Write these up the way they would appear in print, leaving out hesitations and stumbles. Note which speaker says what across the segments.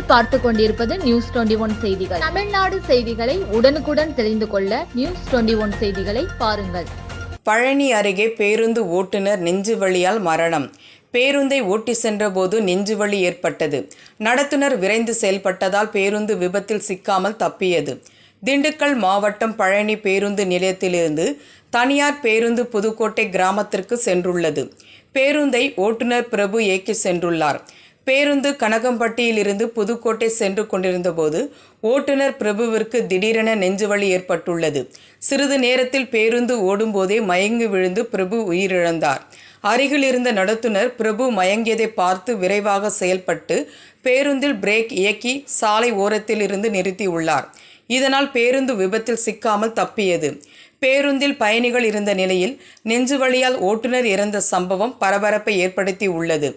Speaker 1: நீங்கள் பார்த்து கொண்டிருப்பது நியூஸ் 21 செய்திகள். தமிழ்நாடு செய்திகளை உடனுக்குடன் தெரிந்து கொள்ள நியூஸ் 21 செய்திகளை பாருங்கள்.
Speaker 2: பழனி அருகே பேருந்து ஓட்டுநர் நெஞ்சுவலியால் மரணம். பேருந்தை ஓட்டி சென்றபோது நெஞ்சுவலி ஏற்பட்டது. நடத்துனர் விரைந்து செயல்பட்டதால் பேருந்து விபத்தில் சிக்காமல் தப்பியது. திண்டுக்கல் மாவட்டம் பழனி பேருந்து நிலையத்திலிருந்து தனியார் பேருந்து புதுக்கோட்டை கிராமத்திற்கு சென்றுள்ளது. பேருந்தை ஓட்டுநர் பிரபு இயக்கி சென்றுள்ளார். பேருந்து கனகம்பட்டியிலிருந்து புதுக்கோட்டை சென்று கொண்டிருந்தபோது ஓட்டுநர் பிரபுவிற்கு திடீரென நெஞ்சுவலி ஏற்பட்டுள்ளது. சிறிது நேரத்தில் பேருந்து ஓடும்போதே மயங்கி விழுந்து பிரபு உயிரிழந்தார். அருகில் இருந்த நடத்துனர் பிரபு மயங்கியதை பார்த்து விரைவாக செயல்பட்டு பேருந்தில் பிரேக் இயக்கி சாலை ஓரத்தில் இருந்து நிறுத்தியுள்ளார். இதனால் பேருந்து விபத்தில் சிக்காமல் தப்பியது. பேருந்தில் பயணிகள் இருந்த நிலையில் நெஞ்சுவலியால் ஓட்டுநர் இறந்த சம்பவம் பரபரப்பை ஏற்படுத்தி உள்ளது.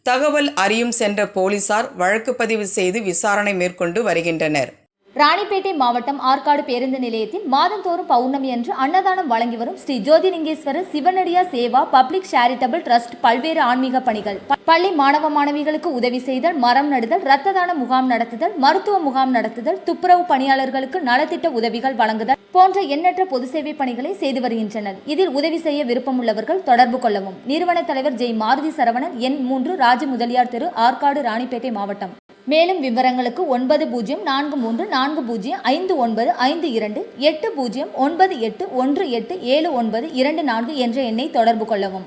Speaker 2: தகவல் அறியும் சென்ற போலீசார் வழக்கு பதிவு செய்து விசாரணை மேற்கொண்டு வருகின்றனர்.
Speaker 3: ராணிப்பேட்டை மாவட்டம் ஆற்காடு பேருந்து நிலையத்தில் மாதந்தோறும் பௌர்ணமி அன்று அன்னதானம் வழங்கி வரும் Sri Jothilingeswarar சிவனடியா Seva public charitable trust பல்வேறு ஆன்மீக பணிகள், பள்ளி மாணவ மாணவிகளுக்கு உதவி செய்தல், மரம் நடுதல், இரத்த தான முகாம் நடத்துதல், மருத்துவ முகாம் நடத்துதல், துப்புரவு பணியாளர்களுக்கு நலத்திட்ட உதவிகள் வழங்குதல் போன்ற எண்ணற்ற பொது சேவை பணிகளை செய்து வருகின்றனர். இதில் உதவி செய்ய விருப்பமுள்ளவர்கள் தொடர்பு கொள்ளவும். நிறுவன தலைவர் ஜெய் மாருதி சரவணன், எண் 3, ராஜ முதலியார் தெரு, ஆற்காடு, ராணிப்பேட்டை மாவட்டம். மேலும் விவரங்களுக்கு 9040459522 8098187924 என்ற எண்ணை தொடர்பு கொள்ளவும்.